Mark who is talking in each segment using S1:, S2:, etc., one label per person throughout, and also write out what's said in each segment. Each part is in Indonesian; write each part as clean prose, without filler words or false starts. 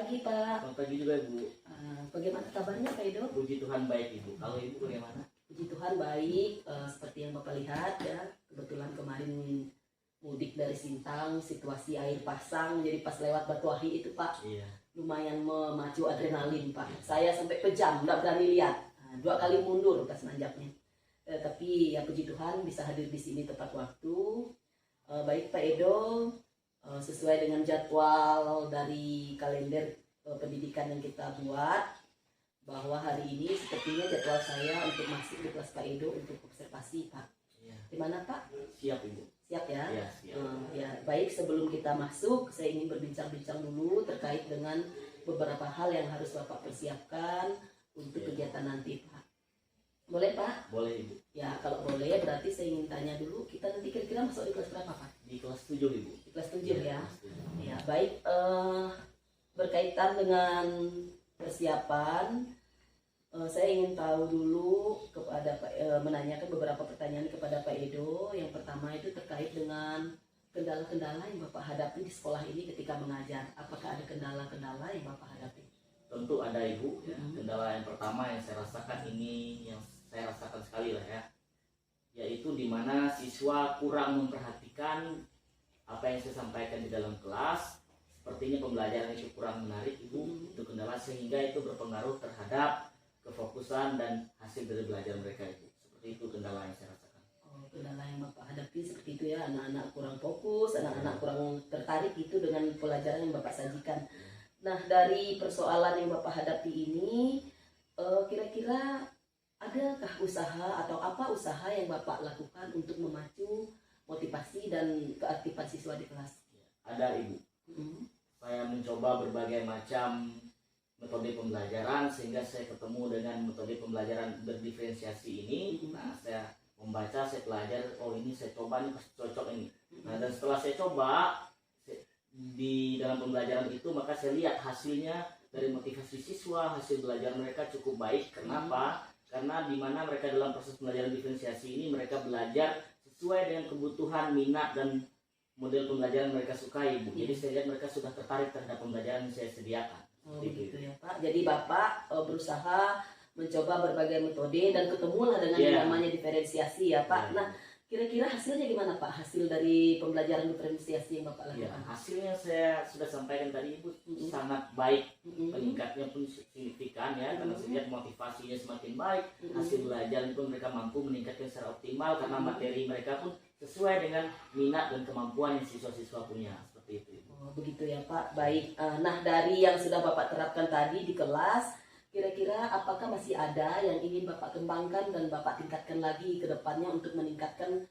S1: pagi Pak.
S2: Selamat pagi juga Ibu.
S1: Bagaimana kabarnya Pak Edo?
S2: Puji Tuhan baik Ibu. Kalau Ibu bagaimana?
S1: Puji Tuhan baik. Seperti yang Bapak lihat ya, kebetulan kemarin mudik dari Sintang, situasi air pasang, jadi pas lewat Batuahi itu Pak,
S2: Iya.
S1: lumayan memacu adrenalin Pak. Saya sampai pejam, nggak berani lihat. 2 kali mundur pas nanjaknya. Tapi ya puji Tuhan bisa hadir di sini tepat waktu. Baik Pak Edo, sesuai dengan jadwal dari kalender pendidikan yang kita buat, bahwa hari ini sepertinya jadwal saya untuk masuk di kelas Pak Edo untuk observasi Pak.
S2: Iya.
S1: Gimana Pak?
S2: Siap Ibu.
S1: Siap ya?
S2: Iya, siap.
S1: Ya, baik, sebelum kita masuk, saya ingin berbincang-bincang dulu terkait dengan beberapa hal yang harus Bapak persiapkan untuk kegiatan nanti Pak. Boleh Pak?
S2: Boleh Ibu.
S1: Ya, kalau boleh berarti saya ingin tanya dulu, kita nanti kira-kira masuk di kelas berapa Pak?
S2: Di kelas 7 Ibu.
S1: Di kelas 7 ya?
S2: Kelas 7.
S1: Ya, baik. Berkaitan dengan persiapan, saya ingin tahu dulu kepada menanyakan beberapa pertanyaan kepada Pak Edo. Yang pertama itu terkait dengan kendala-kendala yang Bapak hadapi di sekolah ini ketika mengajar. Apakah ada kendala-kendala yang Bapak hadapi?
S2: Tentu ada Ibu. Ya. Kendala yang pertama yang saya rasakan ini, yang saya rasakan sekali lah ya, yaitu di mana siswa kurang memperhatikan apa yang saya sampaikan di dalam kelas. Sepertinya pembelajaran itu kurang menarik Ibu. Itu kendala, sehingga itu berpengaruh terhadap kefokusan dan hasil dari belajar mereka Ibu. Seperti itu kendala yang saya rasakan.
S1: Oh, kendala yang Bapak hadapi seperti itu ya, anak-anak kurang fokus, anak-anak kurang tertarik itu dengan pelajaran yang Bapak sajikan. Nah, dari persoalan yang Bapak hadapi ini, kira-kira adakah usaha atau apa usaha yang Bapak lakukan untuk memacu motivasi dan keaktifan siswa di kelas?
S2: Ada Ibu. Saya mencoba berbagai macam metode pembelajaran sehingga saya ketemu dengan metode pembelajaran berdiferensiasi ini. Nah, saya membaca, saya belajar, oh ini saya coba, ini pasti cocok ini. Nah, dan setelah saya coba di dalam pembelajaran itu, maka saya lihat hasilnya dari motivasi siswa, hasil belajar mereka cukup baik. Kenapa? Karena di mana mereka dalam proses pembelajaran diferensiasi ini, mereka belajar sesuai dengan kebutuhan, minat, dan model pembelajaran mereka sukai Bu. Jadi saya lihat mereka sudah tertarik terhadap pembelajaran yang saya sediakan.
S1: Oh, begitu ya Pak. Jadi Bapak berusaha mencoba berbagai metode dan ketemulah dengan yang namanya diferensiasi ya Pak. Nah, kira-kira hasilnya gimana Pak? Hasil dari pembelajaran diferensiasi yang Bapak lakukan?
S2: Hasilnya saya sudah sampaikan tadi Ibu, sangat baik. Meningkatnya pun signifikan ya, karena saya lihat motivasinya semakin baik. Hasil belajar pun mereka mampu meningkatkan secara optimal karena materi mereka pun sesuai dengan minat dan kemampuan yang siswa-siswa punya. Seperti itu.
S1: Oh, begitu ya Pak. Baik. Nah, dari yang sudah Bapak terapkan tadi di kelas, kira-kira apakah masih ada yang ingin Bapak kembangkan dan Bapak tingkatkan lagi ke depannya untuk meningkatkan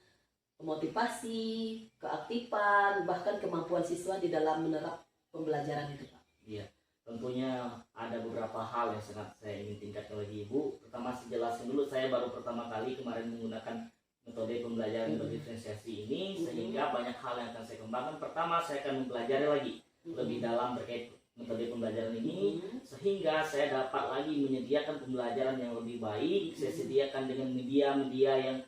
S1: motivasi, keaktifan, bahkan kemampuan siswa di dalam menerap pembelajaran itu Pak?
S2: Iya, tentunya ada beberapa hal yang sangat saya ingin tingkatkan lagi Ibu. Pertama, saya jelasin dulu, saya baru pertama kali kemarin menggunakan metode pembelajaran berdiferensiasi ini, sehingga banyak hal yang akan saya kembangkan. Pertama, saya akan mempelajari lagi lebih dalam terkait metode pembelajaran ini, sehingga saya dapat lagi menyediakan pembelajaran yang lebih baik. Saya sediakan dengan media-media yang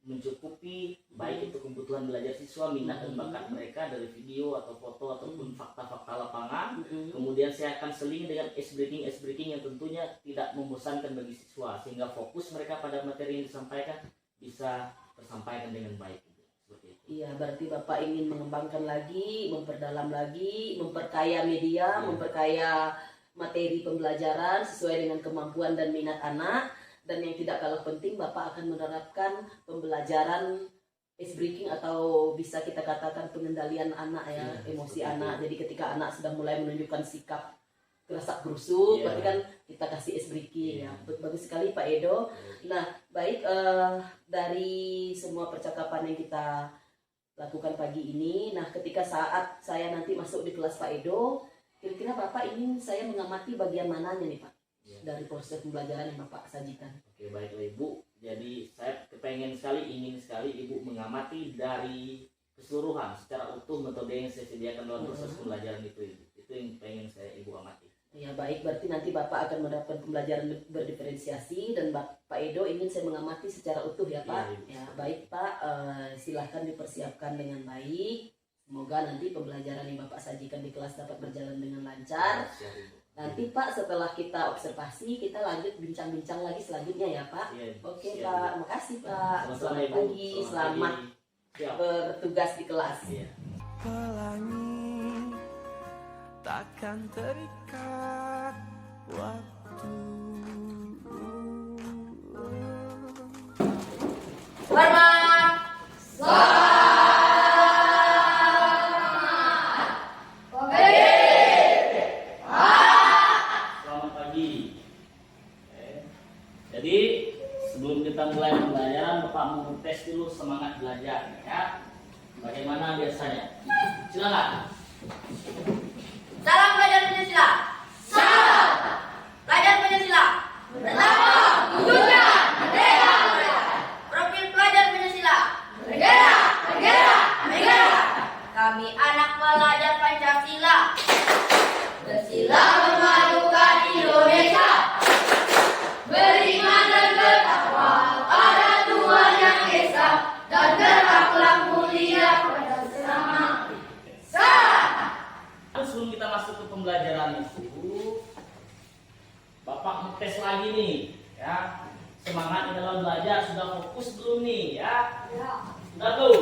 S2: mencukupi, baik itu kebutuhan belajar siswa, minat dan bakat mereka dari video atau foto ataupun fakta-fakta lapangan. Kemudian saya akan seling dengan ice breaking yang tentunya tidak membosankan bagi siswa, sehingga fokus mereka pada materi yang disampaikan bisa tersampaikan dengan baik. Seperti itu.
S1: Iya, berarti Bapak ingin mengembangkan lagi, memperdalam lagi, memperkaya media, memperkaya materi pembelajaran sesuai dengan kemampuan dan minat anak. Dan yang tidak kalah penting, Bapak akan menerapkan pembelajaran ice breaking atau bisa kita katakan pengendalian anak ya, emosi anak. Jadi ketika anak sudah mulai menunjukkan sikap gerasak gerusuk, berarti kan kita kasih ice breaking ya. Bagus sekali Pak Edo. Nah, baik, dari semua percakapan yang kita lakukan pagi ini, nah ketika saat saya nanti masuk di kelas Pak Edo, kira-kira Bapak ingin saya mengamati bagian mananya nih Pak? Dari proses pembelajaran yang Bapak sajikan.
S2: Oke, baiklah Ibu. Jadi saya ingin sekali Ibu mengamati dari keseluruhan secara utuh metode yang saya sediakan dalam proses pembelajaran itu Ibu. Itu yang pengen saya Ibu amati.
S1: Ya baik, berarti nanti Bapak akan menerapkan pembelajaran berdiferensiasi dan Pak Edo ingin saya mengamati secara utuh ya Pak. Ya baik Pak, silahkan dipersiapkan dengan baik. Semoga nanti pembelajaran yang Bapak sajikan di kelas dapat berjalan dengan lancar. Nanti Pak setelah kita observasi kita lanjut bincang-bincang lagi selanjutnya ya Pak.
S2: Iya,
S1: Oke
S2: siap.
S1: Pak, makasih Pak.
S2: Sama-sama,
S1: Selamat
S2: Ibu.
S1: pagi, selamat
S2: Siap.
S1: bertugas di kelas.
S2: Iya.
S3: Pelangi takkan terikat waktu.
S2: Selamat pagi. Oke. Jadi sebelum kita mulai pembelajaran, Bapak mau tes dulu semangat belajar, ya. Bagaimana biasanya? Silakan.
S4: Salam pelajar Pancasila. Salam. Pelajar Pancasila. Pertama, wujudkan merdeka. Profil pelajar Pancasila. Negara, negara, negara. Kami anak pelajar Pancasila. Bersila memajukan Indonesia. Beriman dan bertakwa pada Tuhan Yang Esa dan berakhlak mulia pada sesama.
S2: Sebelum kita masuk ke pembelajaran itu, Bapak mau tes lagi nih, ya. Semangat di dalam belajar sudah fokus belum nih, ya? Sudah tuh.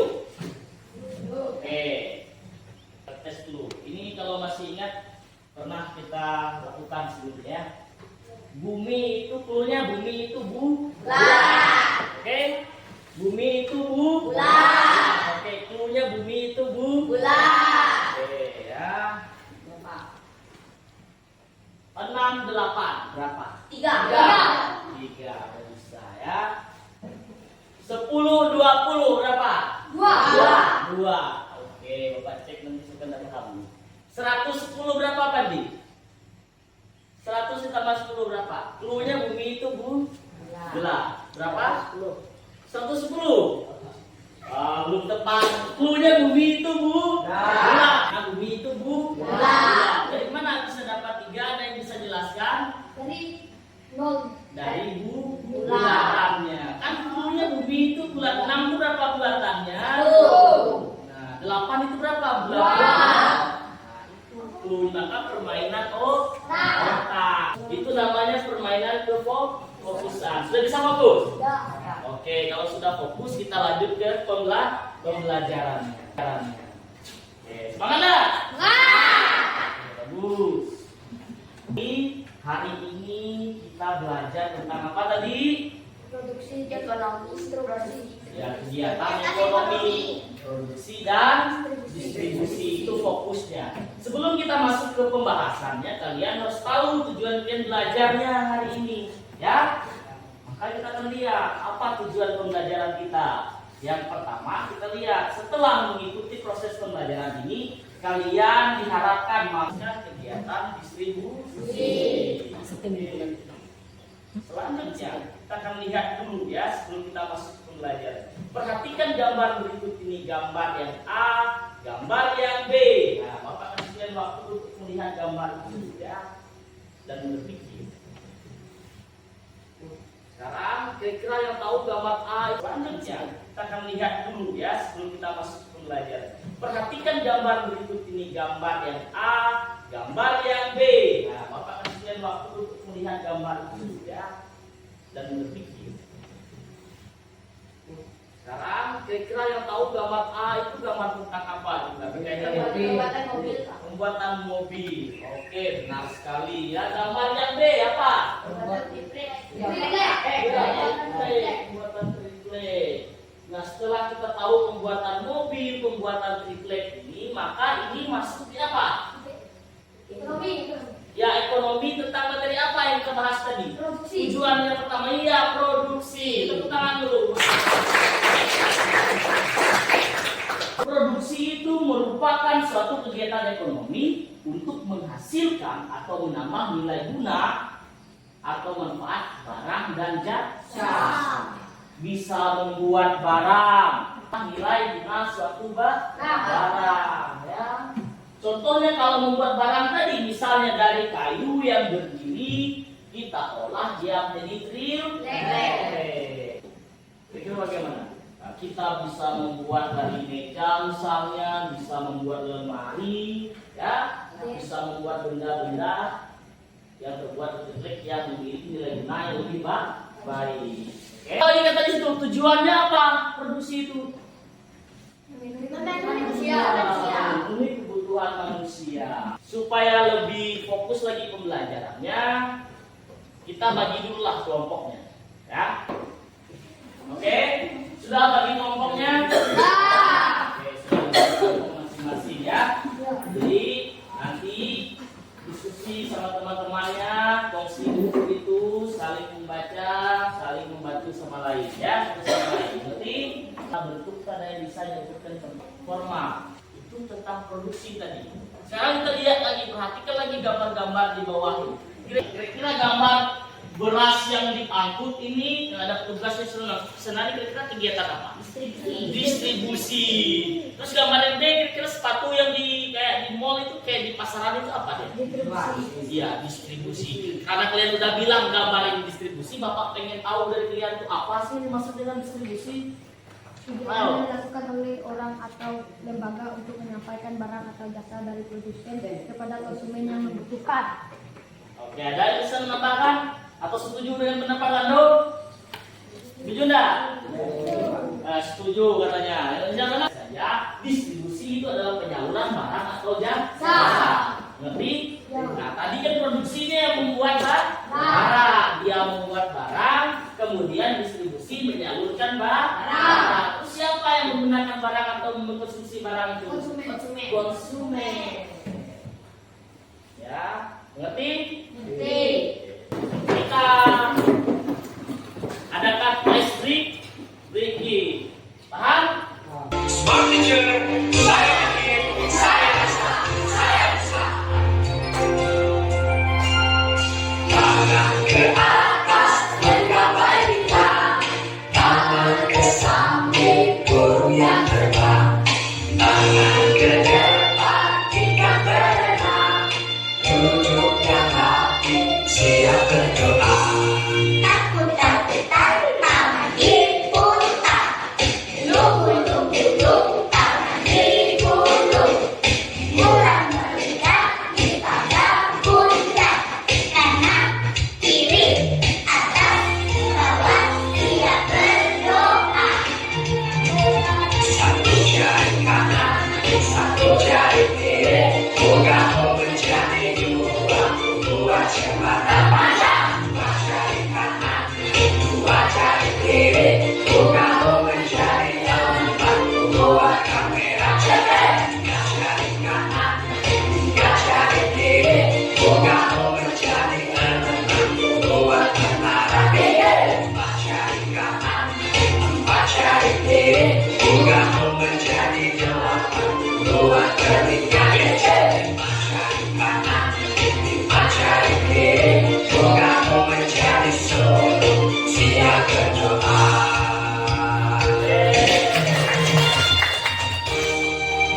S2: Oke. Kita tes dulu. Ini kalau masih ingat pernah kita lakukan sebelumnya. Bumi itu cluenya bumi itu bulat. Oke. Bumi itu bulat. Oke, cluenya bumi itu bulat. Oke, ya. 6, 8 berapa? 3 bisa ya. 10, 20 berapa? 2. Oke, Bapak cek nanti sebentar kamu. 110 berapa Pandi? 100 ditambah 10 berapa? Cluenya bumi itu bulat. Berapa? 110. Belum tepat. Cluenya bumi itu bulat. Nah, bumi itu bulat. Dari mana bisa dapat 3? Ada yang bisa jelaskan? Dari bulatannya. Kan cluenya bumi itu bulat. 6 itu berapa bulatannya? Nah, 8 itu berapa bulatannya? Nah, itu clue. Maka permainan otak. Itu namanya permainan kefokusan. Sudah bisa fokus? Oke, kalau sudah fokus kita lanjut ke pembelajaran. Oke, semangat enggak? Bagus. Di hari ini kita belajar tentang apa tadi?
S4: Produksi ekonomi strukturasi.
S2: Ya, kegiatan ekonomi, produksi dan distribusi itu fokusnya. Sebelum kita masuk ke pembahasannya, kalian harus tahu tujuan kalian belajarnya hari ini, ya. Maka kita akan lihat apa tujuan pembelajaran kita. Yang pertama kita lihat setelah mengikuti proses pembelajaran ini, kalian diharapkan melakukan kegiatan distribusi. Selanjutnya kita akan lihat dulu ya sebelum kita masuk ke pembelajaran. Perhatikan gambar berikut ini, gambar yang A, gambar yang B. Nah, Bapak akan berikan waktu untuk melihat gambar itu ya dan berpikir. Sekarang kira-kira yang tahu gambar A. Selanjutnya kita akan lihat dulu ya sebelum kita masuk ke pembelajaran. Perhatikan gambar berikut ini, gambar yang A, gambar yang B. Nah, Bapak akan berikan waktu untuk melihat gambar itu ya dan berpikir. Sekarang kira-kira yang tahu gambar A itu gambar tentang apa?
S4: Pembuatan mobil.
S2: Pembuatan mobil. Oke, benar sekali. Ya, gambar yang B apa?
S4: Pembuatan triplek.
S2: Pembuatan triplek. Nah, setelah kita tahu pembuatan mobil, pembuatan triplek ini, maka ini masuk di apa?
S4: Ekonomi.
S2: Ya, ekonomi tentang materi apa yang kita bahas tadi?
S4: Produksi.
S2: Tujuan yang pertama ya produksi. Tepuk tangan dulu. Produksi itu merupakan suatu kegiatan ekonomi untuk menghasilkan atau menambah nilai guna atau manfaat barang dan jasa. Bisa membuat barang, nilai guna suatu barang. Ya. Contohnya kalau membuat barang tadi, misalnya dari kayu yang berdiri, kita olah dia menjadi triplek. Kira-kira bagaimana? Nah, kita bisa membuat dari meja misalnya, bisa membuat lemari, ya, bisa membuat benda-benda yang terbuat dari listrik yang memiliki nilai guna yang lebih baik. Oke. Oh, ingat tadi itu tujuannya apa? Produksi itu memenuhi kebutuhan manusia. Supaya lebih fokus lagi pembelajarannya, kita bagi dulu lah kelompoknya, ya. Oke, sudah bagi kelompoknya? Oke, sudah bagi kelompok masing-masing ya. Jadi nanti diskusi sama teman-temannya, kongsi buku itu, saling membaca, saling membantu sama lain ya, satu sama lain. Berarti kita bentuk daya desain yang berkaitan formal. Itu tentang produksi tadi. Sekarang kita lihat lagi, perhatikan lagi gambar-gambar di bawah ini. Kira-kira gambar beras yang diangkut ini yang ada tugasnya senari kira-kira kegiatan apa? Distribusi. Terus gambar yang B kira-kira sepatu yang kayak di mall itu kayak di pasaran itu apa deh? Iya, distribusi. Karena kalian udah bilang gambar yang distribusi, Bapak pengen tahu dari kalian itu apa sih yang dimaksud dengan distribusi?
S5: Tujuannya dilakukan oleh orang atau lembaga untuk menyampaikan barang atau jasa dari produsen kepada konsumen yang membutuhkan.
S2: Oke, ada yang bisa menambahkan atau setuju dengan pendapat Lando? Setuju enggak? Setuju katanya. Jangan saja distribusi itu adalah penyaluran barang atau jasa. Ngerti? Nah, tadi kan produksinya yang membuat barang. Dia membuat barang, kemudian distribusi menyalurkan barang. Terus siapa yang menggunakan barang atau mengkonsumsi barang itu? Konsumen. Ya, ngerti? Kita adakan ice breaking. Paham?
S3: Smart Teacher, saya yakin, saya bisa, saya bisa. Tangan ke atas, menggapai bintang. Tangan ke samping, burung yang terbang. Tangan ke depan, ikan berenang. Dudukkan hati, siap berdoa. Satu jari kanan, satu jari kiri. Moga mau menjadi dua jembatan panjang. Dua jari kanan, dua jari kiri. Moga mau menjadi empat buah kamera cepet. Tiga jari kanan, tiga jari kiri. Moga mau menjadi enam buah menara pikir. Empat jari kanan, empat jari kiri. Moga mau menjadi delapan buah telinga kecil. Lima jari kanan, lima jari kiri. Moga mau menjadi 10. Siap berdoa.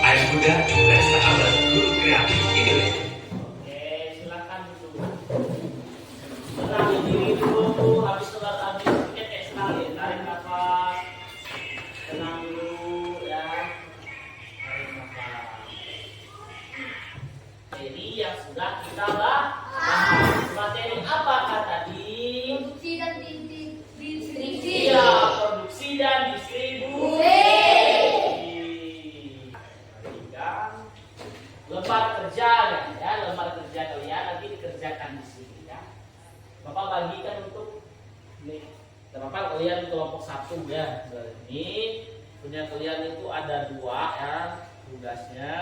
S3: Ayo muda, dari sahabat guru kreatif Indonesia.
S2: Oke, silakan dulu. Tenangin diri dulu, habis pikir kayak senang ya. Tarik nafas, tenang dulu ya. Tarik nafas. Ini yang sudah kita bahas. Materi apa tadi? Iya, produksi dan distribusi. Perhatikan lembar kerja ya, lembar kerja kalian nanti dikerjakan di sini ya. Bapak bagikan untuk ini. Bapak kalian kelompok 1 ya. Ini punya kalian itu ada 2 ya tugasnya.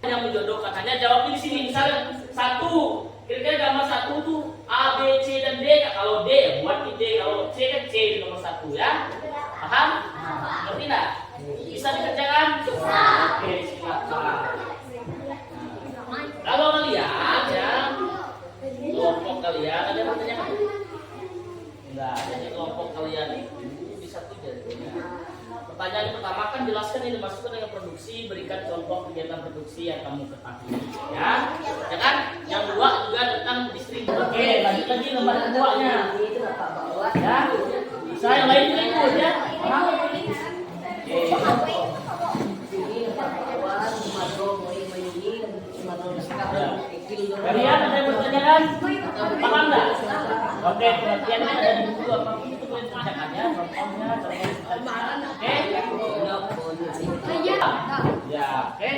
S2: Yang menjodohkan hanya jawabnya di sini. Misalnya 1, kira-kira gambar 1 tuh A, B, C dan D. Kalau D ya buat di D, kalau C kan C di nomor 1 ya. Paham? Ngerti nggak? Bisa dikerjakan? Oke, silakan. Kalau kalian ya kelompok kalian ada yang bertanya kan? Enggak, hanya kelompok kalian itu bisa tuh jadinya. Pertanyaan pertama kan jelaskan ini dimaksudkan dengan produksi, berikan contoh kegiatan produksi yang kamu ketahui ya. Ya kan? Yang 2 juga tentang distribusi. Oke, lanjut lagi lembar keduanya.
S1: Itu Bapak bawa.
S2: Ya. Bisa yang lain juga ikut ya. Paham? Oke.
S1: Sini Bapak bawa, Sumatera mau ini, Sumatera sekarang.
S2: Kalian ada yang bertanyakan? Paham nggak? Oke, pengertiannya ada di buku apa itu boleh dibacakan ya, contohnya, oke? Ya, oke.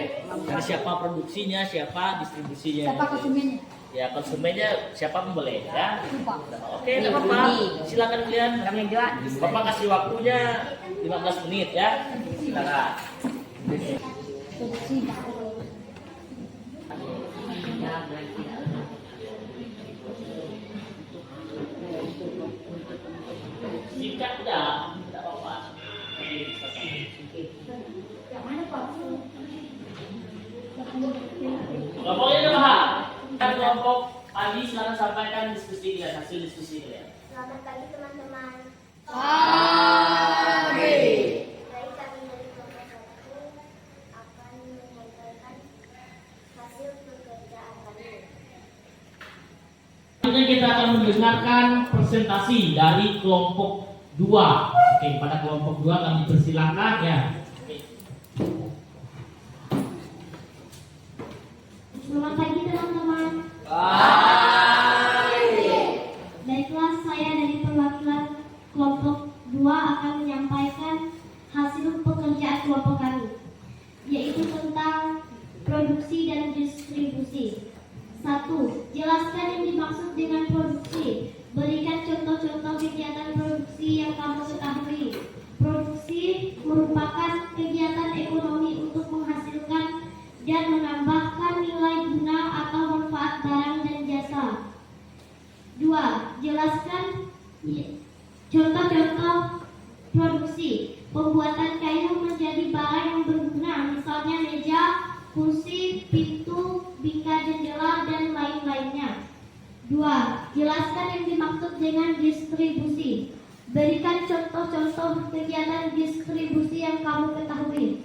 S2: Jadi siapa produksinya, siapa distribusinya?
S5: Siapa konsumennya?
S2: Ya, konsumennya siapa pun boleh ya.
S5: Lupa.
S2: Oke, tidak apa-apa. Silakan kalian. Bapak kasih waktunya 15 menit ya. Silakan.
S5: Produksi.
S2: Singkat tidak apa-apa.
S5: Yang mana Pak?
S2: Kelompoknya udah paham? Dan kelompok Ali silakan sampaikan diskusi kalian, hasil diskusi kalian.
S6: Selamat pagi teman-teman.
S5: Pagi.
S6: Baik, kami dari kelompok 1 akan menyampaikan hasil pekerjaan kami.
S2: Selanjutnya kita akan mendengarkan presentasi dari kelompok 2. Oke, pada kelompok 2 kami persilakan ya.
S6: Selamat pagi teman-teman. Baiklah, saya dari perwakilan kelompok 2 akan menyampaikan hasil pekerjaan kelompok kami, yaitu tentang produksi dan distribusi. 1. Jelaskan yang dimaksud dengan produksi. Berikan contoh-contoh kegiatan produksi yang kamu ketahui. Produksi merupakan kegiatan ekonomi untuk menghasilkan dan menambahkan nilai guna atau manfaat barang dan jasa. 2. Jelaskan contoh-contoh produksi. Pembuatan kayu menjadi barang yang berguna, misalnya meja, kursi, pintu, bingkai jendela, dan lain-lainnya. 2. Jelaskan yang dimaksud dengan distribusi. Berikan contoh-contoh kegiatan distribusi yang kamu ketahui.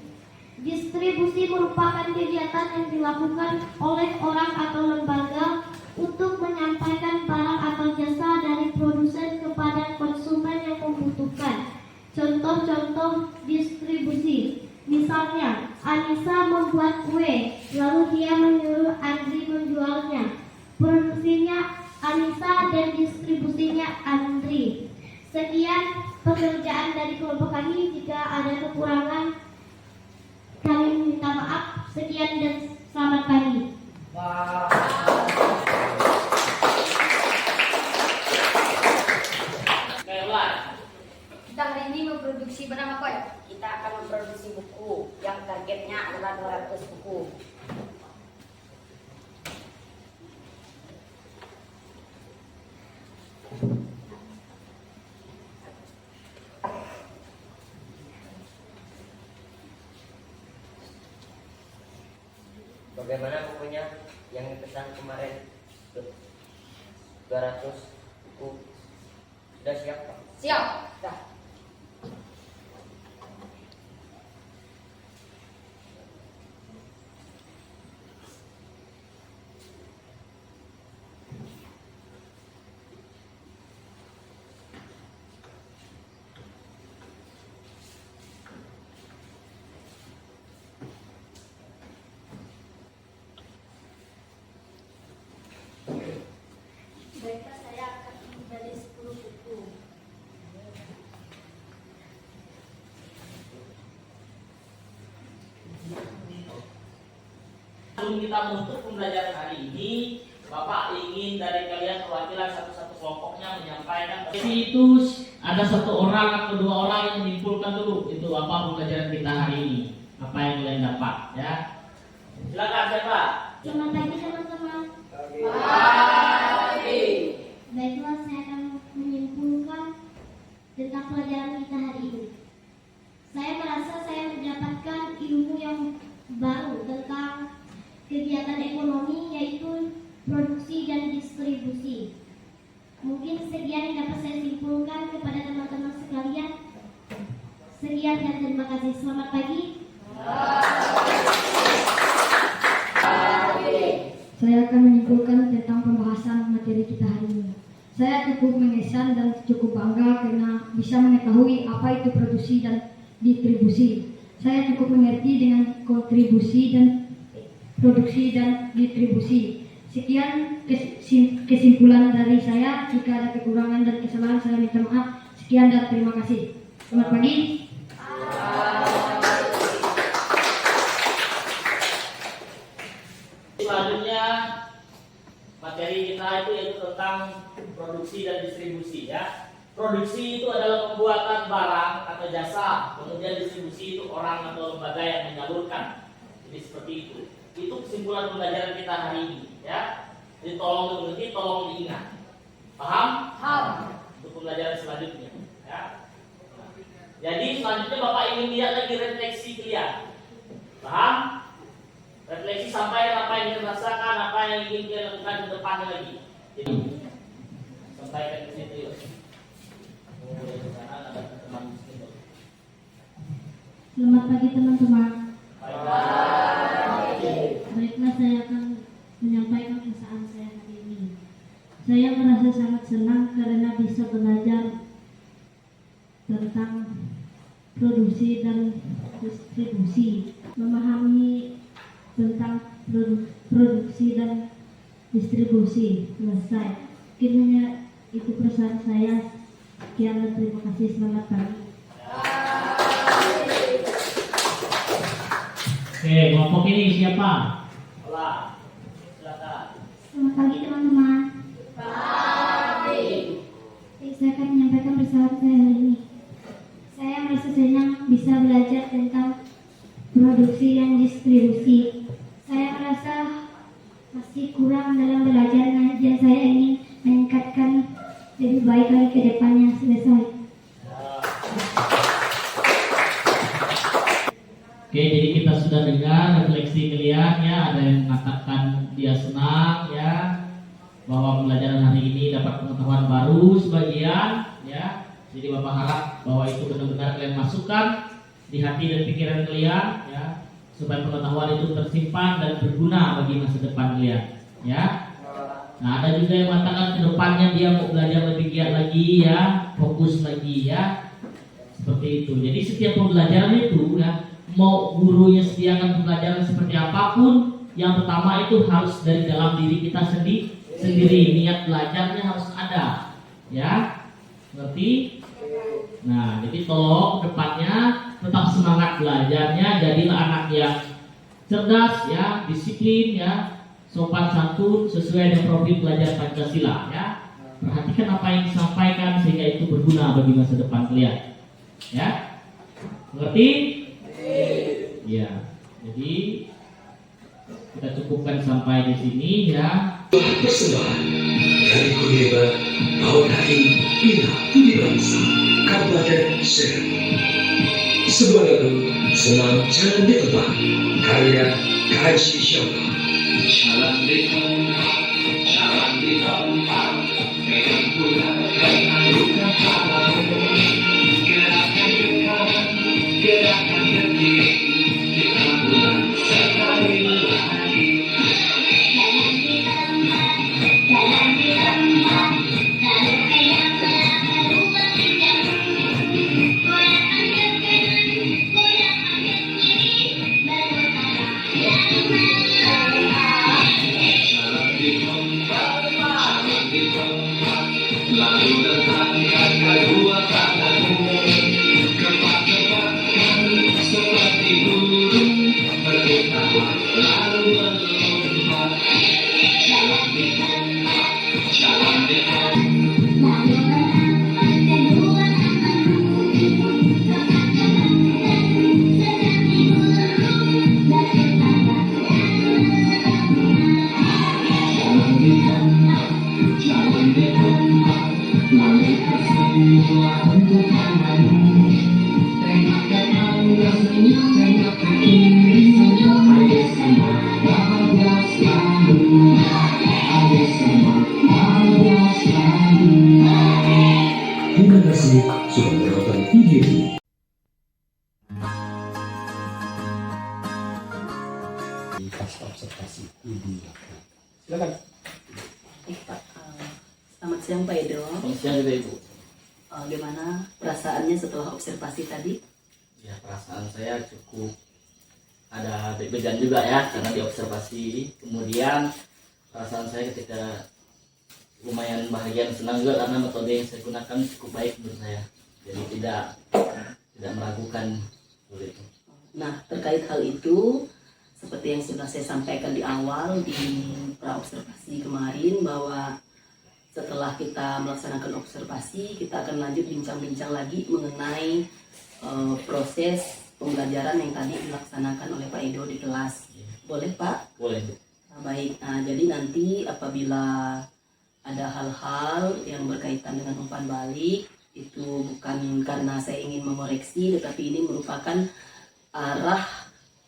S6: Distribusi merupakan kegiatan yang dilakukan oleh orang atau lembaga untuk menyampaikan barang atau jasa dari produsen kepada konsumen yang membutuhkan. Contoh-contoh distribusi. Misalnya, Anissa membuat kue, lalu dia menyuruh Andri menjualnya. Produksinya Anissa dan distribusinya Andri. Sekian pekerjaan dari kelompok kami. Jika ada kekurangan, kami minta maaf. Sekian dan selamat pagi.
S5: Kita hari ini memproduksi barang apa ya?
S7: Kita akan memproduksi buku yang targetnya adalah 200 buku.
S8: Bagaimana bukunya yang dipesan kemarin 200 buku sudah siap Pak?
S7: Siap. Dah.
S6: Baiklah, saya akan membeli 10 buku.
S2: Sebelum kita menutup pembelajaran hari ini, Bapak ingin dari kalian perwakilan satu-satu kelompoknya menyampaikan. Jadi itu ada satu orang atau 2 orang yang menyimpulkan dulu itu apa pembelajaran kita hari ini, apa yang kalian dapat ya. Silakan siapa?
S6: Selamat pagi teman-teman. Baiklah, saya akan menyimpulkan tentang pelajaran kita hari ini. Saya merasa saya mendapatkan ilmu yang baru tentang kegiatan ekonomi, yaitu produksi dan distribusi. Mungkin sekian yang dapat saya simpulkan kepada teman-teman sekalian. Sekian dan terima kasih. Selamat pagi.
S5: Saya akan menyimpulkan tentang pembahasan materi kita hari ini. Saya cukup mengesan dan cukup bangga karena bisa mengetahui apa itu produksi dan distribusi. Saya cukup mengerti dengan kontribusi dan produksi dan distribusi. Sekian kesimpulan dari saya. Jika ada kekurangan dan kesalahan saya minta maaf. Sekian dan terima kasih. Selamat pagi.
S2: Selanjutnya materi kita itu yaitu tentang produksi dan distribusi ya. Produksi itu adalah pembuatan barang atau jasa, kemudian distribusi itu orang atau lembaga yang menyalurkan. Jadi seperti itu. Itu kesimpulan pembelajaran kita hari ini ya. Jadi tolong dimengerti, tolong diingat. Paham?
S4: Paham.
S2: Untuk pembelajaran selanjutnya ya. Jadi selanjutnya Bapak ingin lihat lagi refleksi kalian. Paham? Refleksi sampai apa yang kita rasakan, apa yang ingin kita lakukan ke depannya lagi. Jadi sampaikan ke situ yuk.
S6: Selamat pagi teman-teman.
S2: Baik.
S6: Baiklah, saya akan menyampaikan keresahan saya hari ini. Saya merasa sangat senang karena bisa belajar tentang produksi dan distribusi, memahami tentang produksi dan distribusi. Selesai. Kiranya itu pesan saya. Sekian dan terima kasih. Selamat pagi.
S9: Oke, kelompok ini siapa?
S2: Olah. Silakan.
S5: Selamat pagi teman-teman. Saya akan menyampaikan pesan saya hari ini. Saya merasa senang bisa belajar tentang produksi dan distribusi. Saya merasa masih kurang dalam belajarnya dan saya ingin meningkatkan lebih baik lagi ke depannya. Selesai.
S9: Oke, jadi kita sudah dengar refleksi kalian ya. Ada yang mengatakan dia senang ya bahwa pembelajaran hari ini dapat pengetahuan baru sebagian ya. Jadi Bapak harap bahwa itu benar-benar kalian masukkan di hati dan pikiran kalian ya, supaya pengetahuan itu tersimpan dan berguna bagi masa depan kalian ya. Nah, ada juga yang mengatakan ke depannya dia mau belajar lebih giat lagi ya, fokus lagi ya. Seperti itu. Jadi setiap pembelajaran itu ya, mau gurunya sediakan pembelajaran seperti apapun, yang pertama itu harus dari dalam diri kita sendiri. Niat belajarnya harus ada ya. Ngerti? Nah, jadi tolong depannya tetap semangat belajarnya, jadilah anak yang cerdas ya, disiplin ya, sopan santun sesuai dengan profil pelajar Pancasila ya. Perhatikan apa yang disampaikan sehingga itu berguna bagi masa depan kalian. Ya. Mengerti? Ya. Jadi kita cukupkan sampai di sini ya.
S3: Persembahan dari Kuneba Aukai Bina Budi Bangsa Kabupaten Serang. Sebuah lagu Senam Jalan di Tempat karya Kaji Syamba. Jalan di tempat, jalan di tempat, memang bulan mengalukan harapan. Gerakan dekat, gerakan berdiri, kita bulan sekali lagi. Lalu letakkan kedua tanganmu, kepak-kepakkan seperti burung berketawa lalu melompat. Jalan di tempat, jalan di tempat. Terima kasih sudah menonton video ini. Pas observasi ibu. Silakan.
S1: Pak, selamat siang Pak Edo.
S2: Selamat siang juga Ibu.
S1: Gimana perasaannya setelah observasi tadi?
S2: Ya, perasaan saya cukup ada deg-degan juga ya karena diobservasi. Kemudian perasaan saya ketika lumayan bahagia dan senang juga karena metode yang saya gunakan cukup baik menurut saya. Jadi tidak meragukan seperti itu.
S1: Nah, terkait hal itu, seperti yang sudah saya sampaikan di awal di praobservasi kemarin, bahwa setelah kita melaksanakan observasi, kita akan lanjut bincang-bincang lagi mengenai proses pembelajaran yang tadi dilaksanakan oleh Pak Edo di kelas. Boleh, Pak?
S2: Boleh.
S1: Nah, baik. Nah, jadi nanti apabila ada hal-hal yang berkaitan dengan umpan balik, itu bukan karena saya ingin mengoreksi, tetapi ini merupakan arah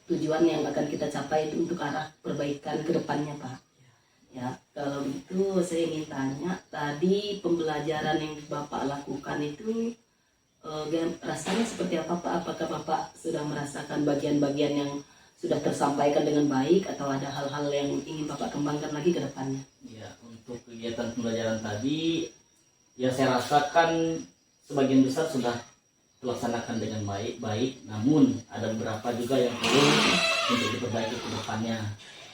S1: tujuan yang akan kita capai itu untuk arah perbaikan ke depannya, Pak. Ya, kalau itu saya ingin tanya, tadi pembelajaran yang Bapak lakukan itu rasanya seperti apa, Pak? Apakah Bapak sudah merasakan bagian-bagian yang sudah tersampaikan dengan baik atau ada hal-hal yang ingin Bapak kembangkan lagi ke depannya?
S2: Ya, untuk kegiatan pembelajaran tadi yang saya rasakan sebagian besar sudah terlaksanakan dengan baik, namun ada beberapa juga yang perlu untuk diperbaiki ke depannya.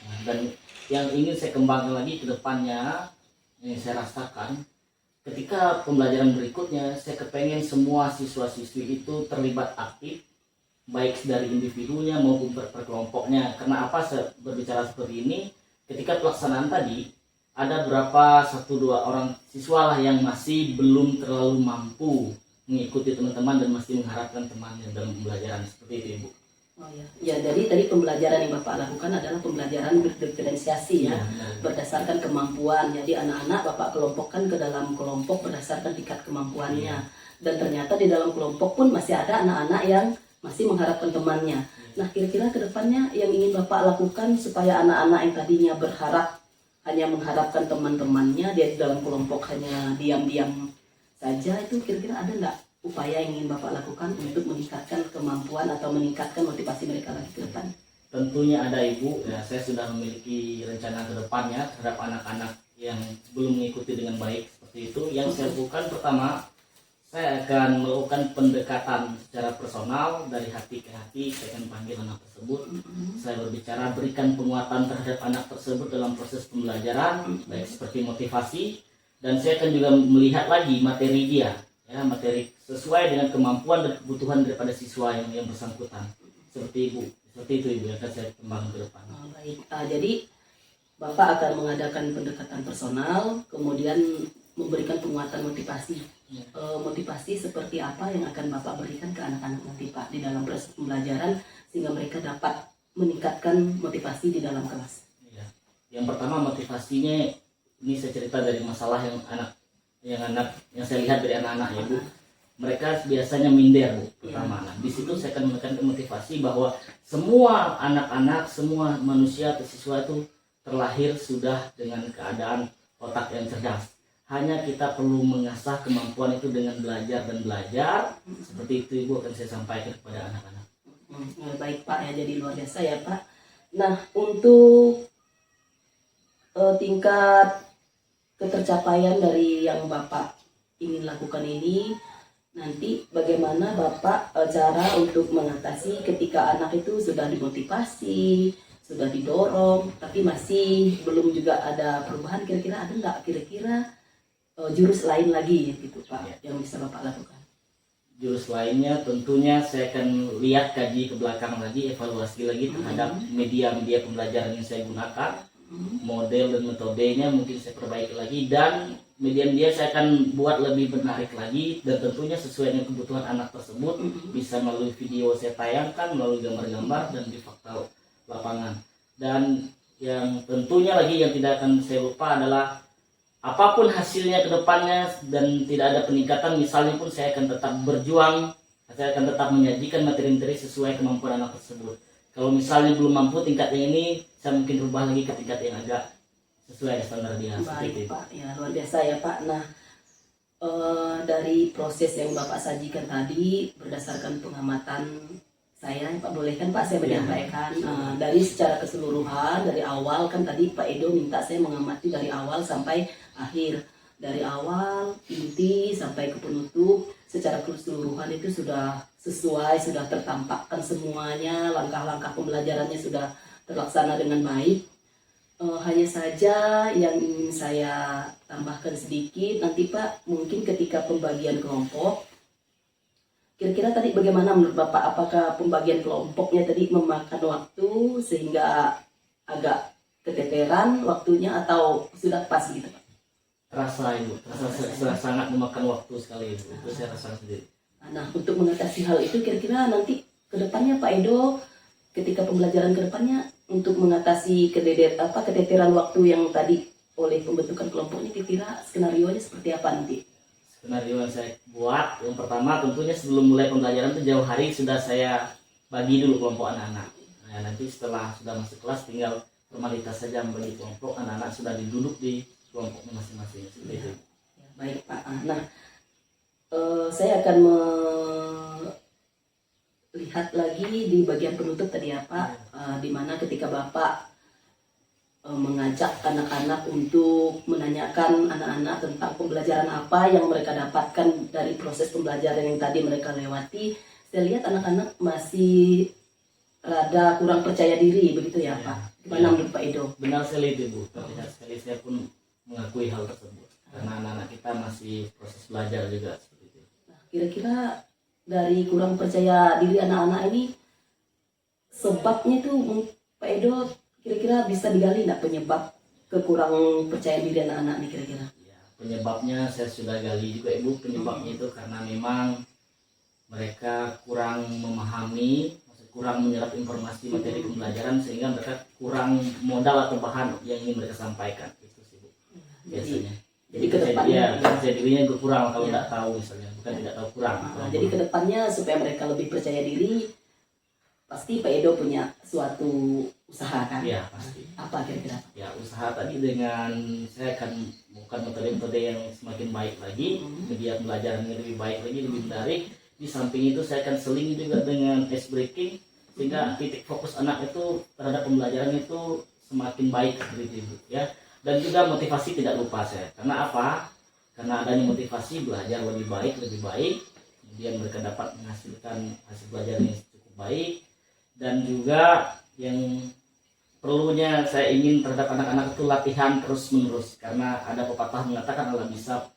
S2: Nah, dan yang ingin saya kembangkan lagi ke depannya, yang saya rasakan ketika pembelajaran berikutnya, saya kepengen semua siswa-siswi itu terlibat aktif, baik dari individunya maupun per kelompoknya. Karena apa saya berbicara seperti ini? Ketika pelaksanaan tadi, ada berapa 1-2 orang siswa lah yang masih belum terlalu mampu mengikuti teman-teman dan masih mengharapkan temannya dalam pembelajaran seperti itu, Ibu.
S1: Oh ya, ya, jadi tadi pembelajaran yang Bapak lakukan adalah pembelajaran berdiferensiasi ya, berdasarkan kemampuan. Jadi anak-anak Bapak kelompokkan ke dalam kelompok berdasarkan tingkat kemampuannya. Dan ternyata di dalam kelompok pun masih ada anak-anak yang masih mengharapkan temannya. Nah, kira-kira ke depannya yang ingin Bapak lakukan supaya anak-anak yang tadinya berharap hanya mengharapkan teman-temannya, dia di dalam kelompok hanya diam-diam saja, itu kira-kira ada nggak upaya yang ingin Bapak lakukan untuk meningkatkan kemampuan atau meningkatkan motivasi mereka lagi ke depan?
S2: Tentunya ada, Ibu. Ya, saya sudah memiliki rencana ke depannya terhadap anak-anak yang belum mengikuti dengan baik seperti itu. Yang saya lakukan pertama, saya akan melakukan pendekatan secara personal dari hati ke hati. Saya akan panggil anak tersebut. Saya berbicara, berikan penguatan terhadap anak tersebut dalam proses pembelajaran, baik seperti motivasi. Dan saya akan juga melihat lagi materi dia, ya, materi sesuai dengan kemampuan dan kebutuhan daripada siswa yang bersangkutan. Seperti itu Ibu yang akan saya kembangkan ke depan.
S1: Oh, baik. Jadi Bapak akan mengadakan pendekatan personal, kemudian memberikan penguatan motivasi. Motivasi seperti apa yang akan Bapak berikan ke anak-anak nanti, Pak, di dalam proses pembelajaran sehingga mereka dapat meningkatkan motivasi di dalam kelas?
S2: Ya. Yang pertama, motivasinya ini saya cerita dari masalah yang saya lihat dari anak-anak ya, Bu. Mereka biasanya minder, Bu, pertama. Nah, di situ saya akan menekankan motivasi bahwa semua anak-anak, semua manusia atau siswa itu terlahir sudah dengan keadaan otak yang cerdas. Hanya kita perlu mengasah kemampuan itu dengan belajar dan belajar. Seperti itu, Ibu, akan saya sampaikan kepada anak-anak.
S1: Baik, Pak, ya, jadi luar biasa ya, Pak. Nah, untuk tingkat ketercapaian dari yang Bapak ingin lakukan ini, nanti bagaimana Bapak cara untuk mengatasi ketika anak itu sudah dimotivasi, sudah didorong, tapi masih belum juga ada perubahan? Kira-kira ada nggak kira-kira jurus lain lagi gitu, Pak, yang bisa Bapak lakukan?
S2: Jurus lainnya tentunya saya akan lihat, kaji ke belakang lagi, evaluasi lagi terhadap media-media pembelajaran yang saya gunakan, model dan metodenya mungkin saya perbaiki lagi, dan media-media saya akan buat lebih menarik lagi, dan tentunya sesuai dengan kebutuhan anak tersebut, bisa melalui video saya tayangkan, melalui gambar-gambar dan di fakta lapangan. Dan yang tentunya lagi yang tidak akan saya lupa adalah apapun hasilnya ke depannya dan tidak ada peningkatan, misalnya pun saya akan tetap berjuang, saya akan tetap menyajikan materi-materi sesuai kemampuan anak tersebut. Kalau misalnya belum mampu tingkatnya ini, saya mungkin rubah lagi ke tingkat yang agak sesuai standar dia.
S1: Baik, Pak, ya, luar biasa ya, Pak. Nah, dari proses yang Bapak sajikan tadi berdasarkan pengamatan saya, Pak, boleh kan Pak saya menyampaikan dari secara keseluruhan, dari awal kan tadi Pak Edo minta saya mengamati dari awal sampai akhir, dari awal inti sampai ke penutup, secara keseluruhan itu sudah sesuai, sudah tertampakkan semuanya, langkah-langkah pembelajarannya sudah terlaksana dengan baik. Hanya saja yang ingin saya tambahkan sedikit nanti Pak, mungkin ketika pembagian kelompok, kira-kira tadi bagaimana menurut Bapak? Apakah pembagian kelompoknya tadi memakan waktu sehingga agak keteteran waktunya atau sudah pas gitu Pak?
S2: Terasa Ibu, terasa sangat memakan waktu sekali Ibu. Itu saya rasakan sendiri.
S1: Nah, untuk mengatasi hal itu kira-kira nanti ke depannya Pak Edo, ketika pembelajaran ke depannya untuk mengatasi keteteran waktu yang tadi oleh pembentukan kelompoknya, kira-kira skenario-nya seperti apa nanti?
S2: Skenario yang saya buat, yang pertama tentunya sebelum mulai pembelajaran itu jauh hari sudah saya bagi dulu kelompok anak-anak. Nah, nanti setelah sudah masuk kelas tinggal formalitas saja membagi kelompok, anak-anak sudah duduk di kelompoknya masing-masing. Seperti itu.
S1: Ya, baik Pak. Nah, saya akan melihat lagi di bagian penutup tadi ya Pak, di mana ketika Bapak mengajak anak-anak untuk menanyakan anak-anak tentang pembelajaran apa yang mereka dapatkan dari proses pembelajaran yang tadi mereka lewati. Saya lihat anak-anak masih rada kurang percaya diri begitu ya Pak. Gimana menurut Pak Edo?
S2: Benar sekali itu Bu, terlihat sekali saya pun mengakui hal tersebut. Karena anak-anak kita masih proses belajar juga seperti itu.
S1: Nah, kira-kira dari kurang percaya diri anak-anak ini sebabnya itu Pak Edo kira-kira bisa digali nggak penyebab kekurang percaya diri anak-anak ini kira-kira?
S2: Ya, penyebabnya saya sudah gali juga Ibu. Penyebabnya itu karena memang mereka kurang memahami, kurang menyerap informasi materi pembelajaran sehingga mereka kurang modal atau bahan yang ingin mereka sampaikan. Itu sih Bu. Biasanya.
S1: Jadi kedepannya
S2: percaya dirinya kurang kalau nggak tahu misalnya, bukan tidak tahu kurang.
S1: Jadi kedepannya supaya mereka lebih percaya diri, pasti Pak Edo punya suatu usaha kan?
S2: Iya pasti.
S1: Apa kira-kira?
S2: Ya usaha tadi dengan saya akan bukan metode-metode yang semakin baik lagi, media pembelajarannya lebih baik lagi, lebih menarik. Di samping itu saya akan seling juga dengan ice breaking sehingga titik fokus anak itu terhadap pembelajaran itu semakin baik seperti itu ya. Dan juga motivasi tidak lupa saya. Karena apa? Karena adanya motivasi belajar lebih baik, kemudian mereka dapat menghasilkan hasil belajar yang cukup baik. Dan juga yang perlunya saya ingin terhadap anak-anak itu latihan terus-menerus. Karena ada pepatah mengatakan Allah bisa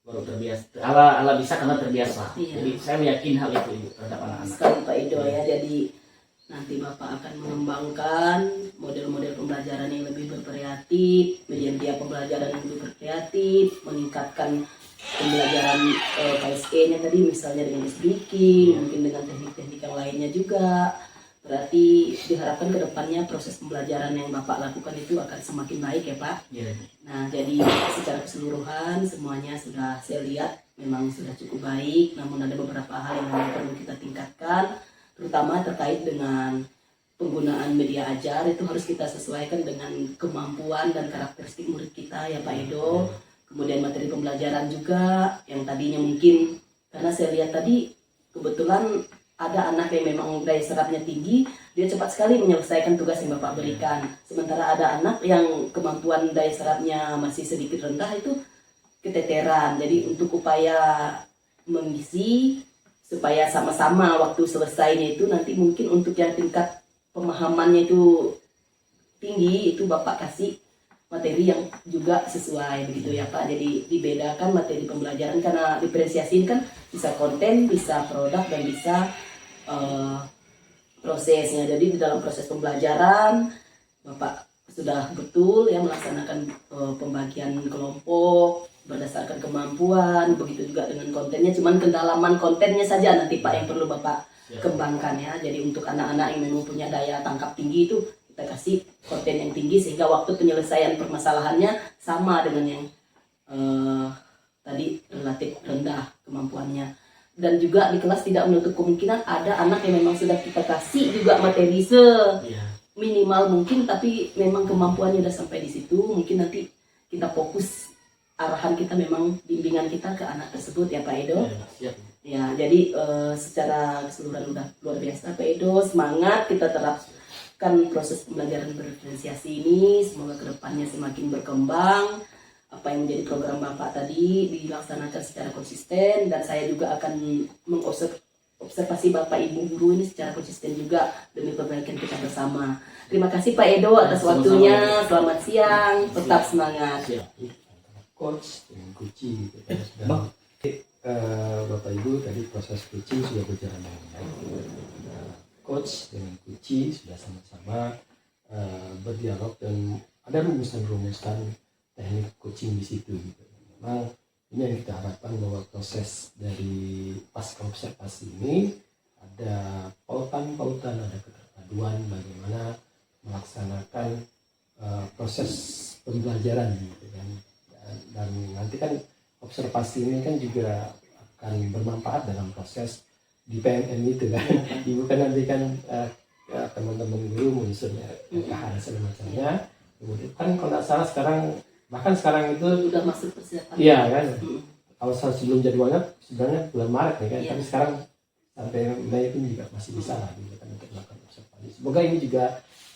S2: baru terbiasa, Allah bisa karena terbiasa.
S1: Iya.
S2: Jadi saya yakin hal itu Ibu terhadap anak-anak.
S1: Sekali Pak Edo ya, jadi nanti Bapak akan mengembangkan model-model pembelajaran yang lebih bervariatif, media pembelajaran yang lebih berkreatif, meningkatkan pembelajaran KSE-nya tadi misalnya dengan speaking, mungkin dengan teknik-teknik yang lainnya juga. Berarti diharapkan ke depannya proses pembelajaran yang Bapak lakukan itu akan semakin baik ya Pak.
S2: Ya.
S1: Nah, jadi secara keseluruhan semuanya sudah saya lihat memang sudah cukup baik, namun ada beberapa hal yang memang perlu kita tingkatkan, terutama terkait dengan penggunaan media ajar itu harus kita sesuaikan dengan kemampuan dan karakteristik murid kita ya Pak Edo. Kemudian materi pembelajaran juga yang tadinya mungkin, karena saya lihat tadi kebetulan ada anak yang memang daya serapnya tinggi, dia cepat sekali menyelesaikan tugas yang Bapak berikan. Sementara ada anak yang kemampuan daya serapnya masih sedikit rendah itu keteteran. Jadi untuk upaya mengisi supaya sama-sama waktu selesainya itu nanti mungkin untuk yang tingkat pemahamannya itu tinggi, itu Bapak kasih materi yang juga sesuai begitu ya Pak. Jadi dibedakan materi pembelajaran karena diferensiasiin kan bisa konten, bisa produk, dan bisa prosesnya. Jadi di dalam proses pembelajaran Bapak sudah betul ya melaksanakan pembagian kelompok berdasarkan kemampuan, begitu juga dengan kontennya. Cuman kedalaman kontennya saja nanti Pak yang perlu Bapak kembangkan ya. Jadi untuk anak-anak yang memang punya daya tangkap tinggi itu kita kasih konten yang tinggi sehingga waktu penyelesaian permasalahannya sama dengan yang tadi relatif rendah kemampuannya. Dan juga di kelas tidak menutup kemungkinan ada anak yang memang sudah kita kasih juga materi minimal mungkin, tapi memang kemampuannya udah sampai di situ. Mungkin nanti kita fokus arahan kita memang bimbingan kita ke anak tersebut ya Pak Edo. Ya, jadi secara keseluruhan udah luar biasa Pak Edo. Semangat kita terapkan proses pembelajaran berdiferensiasi ini. Semoga kedepannya semakin berkembang. Apa yang menjadi program Bapak tadi dilaksanakan secara konsisten, dan saya juga akan observasi Bapak Ibu guru ini secara konsisten juga demi perbaikan kita bersama. Terima kasih Pak Edo atas
S2: Sama-sama.
S1: waktunya. Selamat siang, tetap semangat.
S10: Coach dengan coaching gitu kan. Dan, Bapak Ibu tadi proses coaching sudah berjalan dengan baik. Coach dengan coaching sudah sama-sama berdialog dan ada rumusan-rumusan teknik coaching di situ gitu. Memang ini yang kita harapkan bahwa proses dari pasca observasi ini ada pautan-pautan, ada keterpaduan bagaimana melaksanakan proses pembelajaran gitu kan. Dan nanti kan observasi ini kan juga akan bermanfaat dalam proses di PMM itu kan. Ibu kan nanti kan teman-teman guru muncul LKH dan semacamnya. Kemudian kan kalau tidak salah sekarang, bahkan sekarang itu
S1: Sudah masuk persiapan.
S10: iya kan. Kalau sebelum jadwalnya sebenarnya bulan Maret ya kan.
S1: Iya.
S10: Tapi sekarang sampai Mei itu juga masih bisa lah gitu kan untuk melakukan observasi. Semoga ini juga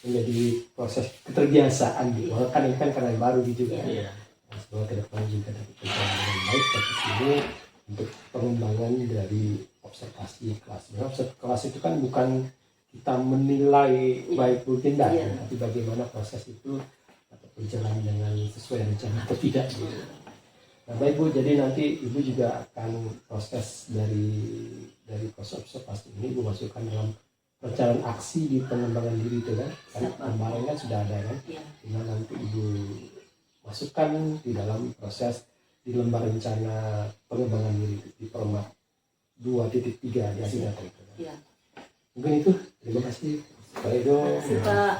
S10: menjadi proses keterbiasaan gitu. Kan ini kan karena baru gitu kan.
S2: Iya.
S10: Semoga ke depan juga dapat berjalan dengan baik tapi ini untuk pengembangan dari observasi kelas. Nah, observasi kelas itu kan bukan kita menilai baik buruk tidak,
S1: Iya.
S10: tapi bagaimana proses itu dapat berjalan dengan sesuai rencana atau tidak. Gitu. Nah, baik Bu, jadi nanti Ibu juga akan proses dari proses observasi ini Ibu masukkan dalam perencanaan aksi di pengembangan diri itu kan. Karena kemarin kan sudah ada kan.
S1: Iya.
S10: Nah, nanti Ibu masukkan di dalam proses di lembar rencana pengembangan diri di format 2.3 di hasil data itu.
S1: Iya.
S10: Mungkin itu. Terima kasih Pak Edo.
S1: Terima kasih Pak.